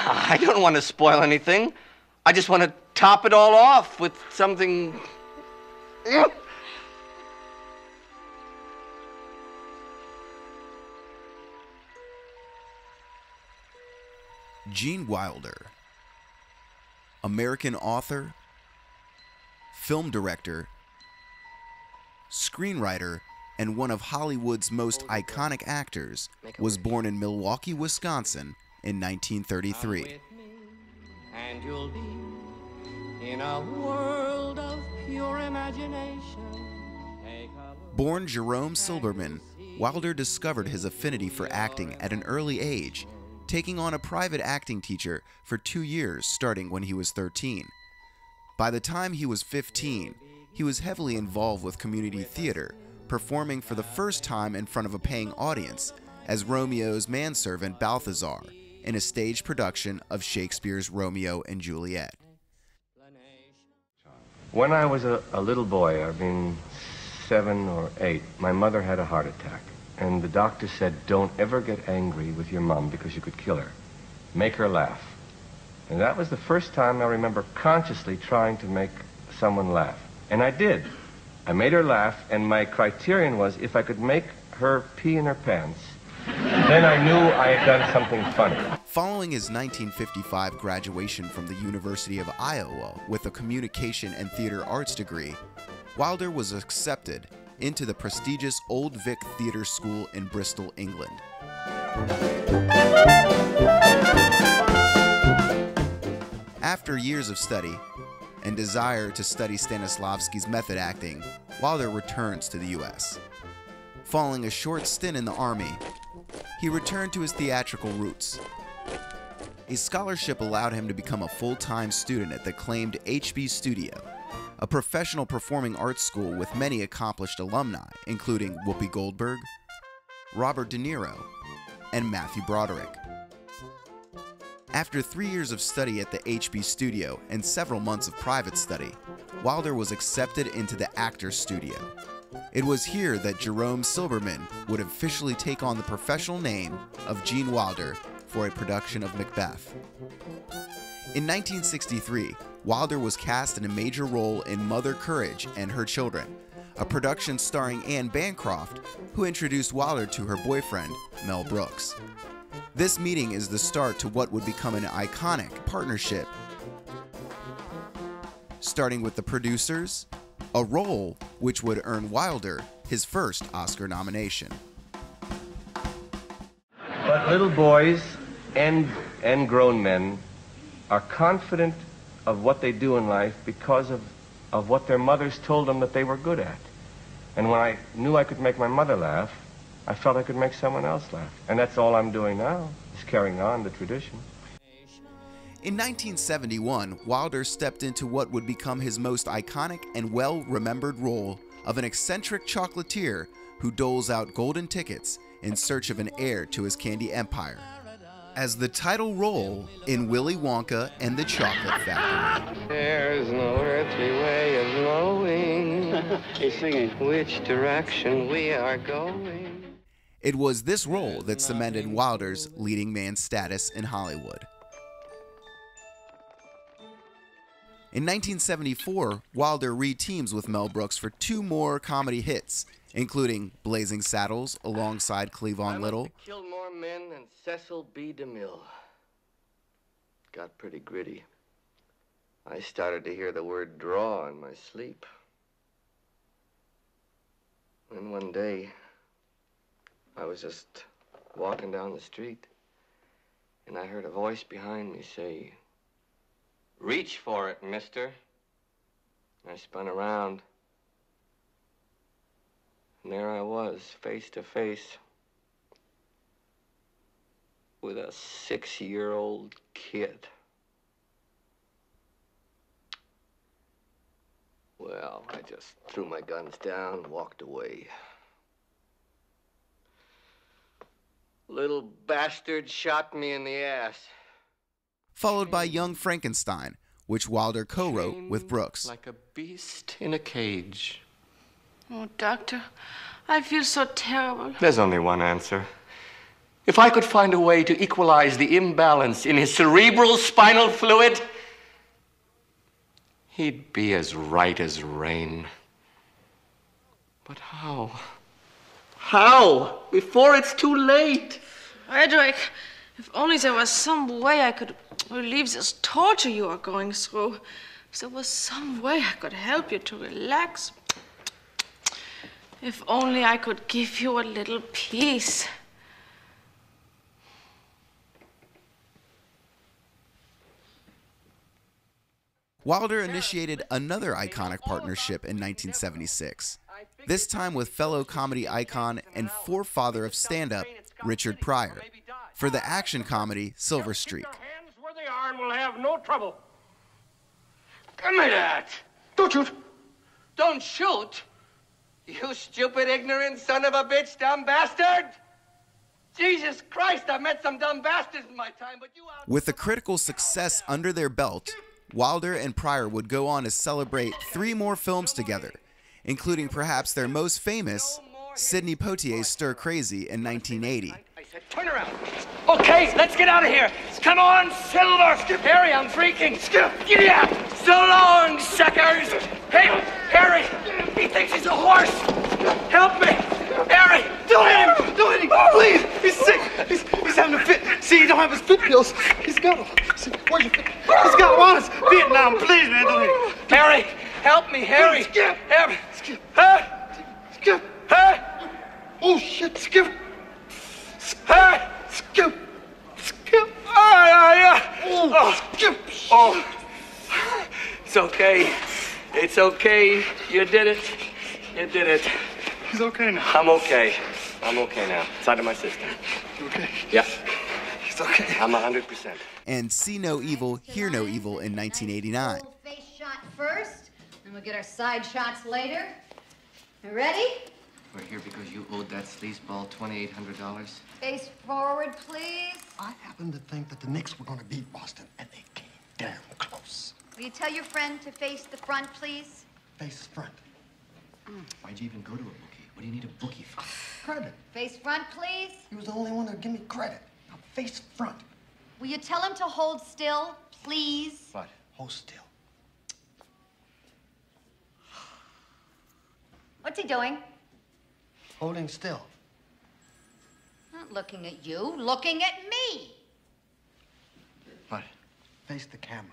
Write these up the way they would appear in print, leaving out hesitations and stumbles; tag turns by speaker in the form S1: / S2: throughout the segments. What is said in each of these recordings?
S1: I don't want to spoil anything. I just want to top it all off with something...
S2: Gene Wilder, American author, film director, screenwriter, and one of Hollywood's most iconic actors, was born in Milwaukee, Wisconsin in 1933.
S3: And you'll be in a world of pure imagination.
S2: Born Jerome Silberman, Wilder discovered his affinity for acting at an early age, taking on a private acting teacher for 2 years starting when he was 13. By the time he was 15, he was heavily involved with community theater, performing for the first time in front of a paying audience as Romeo's manservant Balthazar in a stage production of Shakespeare's Romeo and Juliet.
S4: When I was a little boy, 7 or 8, my mother had a heart attack. And the doctor said, don't ever get angry with your mom because you could kill her. Make her laugh. And that was the first time I remember consciously trying to make someone laugh. And I did. I made her laugh, and my criterion was if I could make her pee in her pants, then I knew I had done something funny.
S2: Following his 1955 graduation from the University of Iowa with a communication and theater arts degree, Wilder was accepted into the prestigious Old Vic Theatre School in Bristol, England. After years of study and desire to study Stanislavski's method acting, Wilder returns to the U.S. Following a short stint in the Army, he returned to his theatrical roots. A scholarship allowed him to become a full-time student at the acclaimed HB Studio, a professional performing arts school with many accomplished alumni, including Whoopi Goldberg, Robert De Niro, and Matthew Broderick. After 3 years of study at the HB Studio and several months of private study, Wilder was accepted into the Actors Studio. It was here that Jerome Silberman would officially take on the professional name of Gene Wilder for a production of Macbeth. In 1963, Wilder was cast in a major role in Mother Courage and Her Children, a production starring Anne Bancroft, who introduced Wilder to her boyfriend, Mel Brooks. This meeting is the start to what would become an iconic partnership, starting with the producers, a role which would earn Wilder his first Oscar nomination.
S4: But little boys and grown men are confident of what they do in life because of what their mothers told them that they were good at. And when I knew I could make my mother laugh, I felt I could make someone else laugh. And that's all I'm doing now, is carrying on the tradition.
S2: In 1971, Wilder stepped into what would become his most iconic and well-remembered role of an eccentric chocolatier who doles out golden tickets in search of an heir to his candy empire, as the title role in Willy Wonka and the Chocolate Factory.
S3: There's no earthly way of knowing
S5: He's singing.
S3: which direction we are going.
S2: It was this role that cemented Wilder's leading man status in Hollywood. In 1974, Wilder re-teams with Mel Brooks for 2 more comedy hits, including Blazing Saddles alongside Cleavon Little.
S1: I killed more men than Cecil B. DeMille. Got pretty gritty. I started to hear the word draw in my sleep. And one day, I was just walking down the street, and I heard a voice behind me say, "Reach for it, mister." I spun around, and there I was, face to face with a 6-year-old kid. Well, I just threw my guns down and walked away. Little bastard shot me in the ass.
S2: Followed by Young Frankenstein, which Wilder co-wrote with Brooks.
S1: Like a beast in a cage.
S6: Oh, Doctor, I feel so terrible.
S1: There's only one answer. If I could find a way to equalize the imbalance in his cerebral spinal fluid, he'd be as right as rain. But how? How? Before it's too late.
S5: Frederick, if only there was some way I could relieve this torture you are going through. If there was some way I could help you to relax. If only I could give you a little peace.
S2: Wilder initiated another iconic partnership in 1976, this time with fellow comedy icon and forefather of stand-up, Richard Pryor, for the action comedy Silver Streak.
S6: Hands where they are and we'll have no trouble.
S1: Give me that!
S6: Don't shoot.
S1: Don't shoot! You stupid, ignorant son of a bitch, dumb bastard! Jesus Christ, I've met some dumb bastards in my time, but you out...
S2: With the critical success under their belt, Wilder and Pryor would go on to celebrate 3 more films together, including perhaps their most famous, Sidney Poitier's Stir Crazy in 1980.
S1: I said, turn around. Okay, let's get out of here. Come on, Silver. Skip, Harry, I'm freaking. Skip, giddy up. So long, suckers. Hey, Harry, he thinks he's a horse. Help me. Harry,
S7: Don't hit him! Don't hit him! Please! He's sick! He's having a fit. See, he don't have his fit pills. He's got them. See, where's your fit? He's got one. It's Vietnam. Please, man, don't hit him.
S1: Harry, help me, Harry.
S7: Skip!
S1: Harry.
S7: Skip!
S1: Huh?
S7: Skip!
S1: Huh?
S7: Oh, shit! Skip!
S1: Huh?
S7: Skip! Skip!
S1: Oh,
S7: Skip!
S1: oh. It's okay. It's okay. You did it. You did it.
S7: He's okay now.
S1: I'm okay. I'm okay now. It's out of my system.
S7: You okay?
S1: Yeah.
S7: He's okay.
S1: I'm 100%.
S2: And See No Evil, Hear No Evil in 1989.
S8: Face shot first, then we'll get our side shots later. You ready?
S1: We're here because you owed that sleazeball $2,800.
S8: Face forward, please.
S7: I happen to think that the Knicks were going to beat Boston, and they came damn close.
S8: Will you tell your friend to face the front, please?
S7: Face front.
S9: Why'd you even go to a bookie? What do you need a bookie for?
S7: Credit.
S8: Face front, please.
S7: He was the only one that give me credit. Now, face front.
S8: Will you tell him to hold still, please?
S1: What?
S7: Hold still.
S8: What's he doing?
S7: Holding still.
S8: Not looking at you, looking at me.
S1: What?
S7: Face the camera.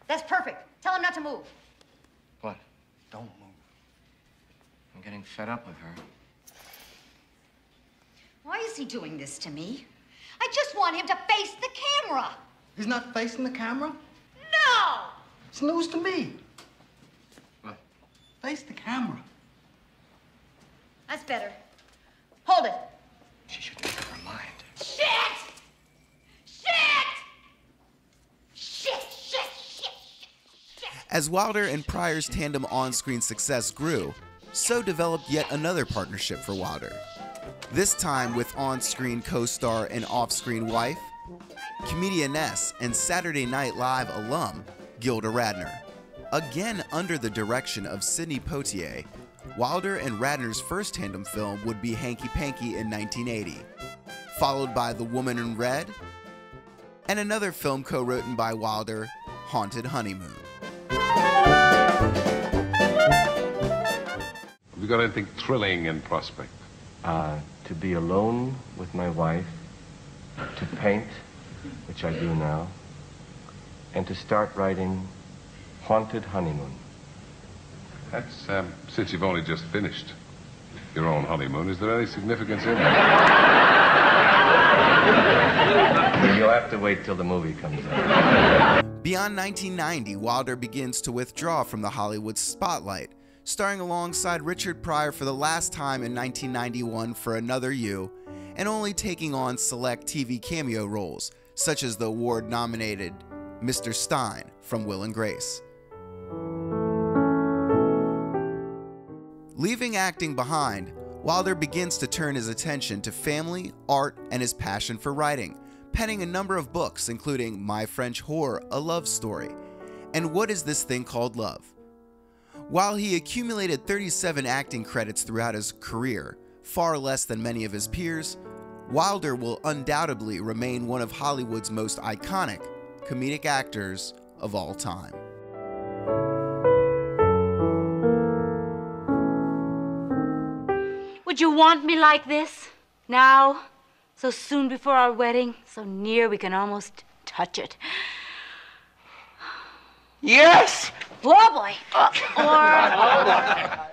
S8: That's perfect. Tell him not to move.
S1: What?
S7: Don't move.
S1: I'm getting fed up with her.
S8: Why is he doing this to me? I just want him to face the camera.
S7: He's not facing the camera?
S8: No!
S7: It's news to me.
S1: What?
S7: Face the camera.
S8: That's better. Hold it.
S1: She should make up her mind.
S8: Shit! Shit! Shit, shit, shit, shit.
S2: As Wilder and Pryor's tandem on-screen success grew, so developed yet another partnership for Wilder. This time with on-screen co-star and off-screen wife, comediennes and Saturday Night Live alum, Gilda Radner. Again under the direction of Sidney Poitier, Wilder and Radner's first tandem film would be Hanky Panky in 1980, followed by The Woman in Red, and another film co-written by Wilder, Haunted Honeymoon.
S10: Have you got anything thrilling in prospect?
S4: To be alone with my wife, to paint, which I do now, and to start writing Haunted Honeymoon.
S10: That's, since you've only just finished your own honeymoon, is there any significance in it?
S4: You'll have to wait till the movie comes out.
S2: Beyond 1990, Wilder begins to withdraw from the Hollywood spotlight, starring alongside Richard Pryor for the last time in 1991 for Another You, and only taking on select TV cameo roles, such as the award-nominated Mr. Stein from Will and Grace. Leaving acting behind, Wilder begins to turn his attention to family, art, and his passion for writing, penning a number of books including My French Whore, A Love Story, and What Is This Thing Called Love? While he accumulated 37 acting credits throughout his career, far less than many of his peers, Wilder will undoubtedly remain one of Hollywood's most iconic comedic actors of all time.
S11: Would you want me like this? Now? So soon before our wedding? So near we can almost touch it.
S3: Yes!
S11: Oh, boy. Or...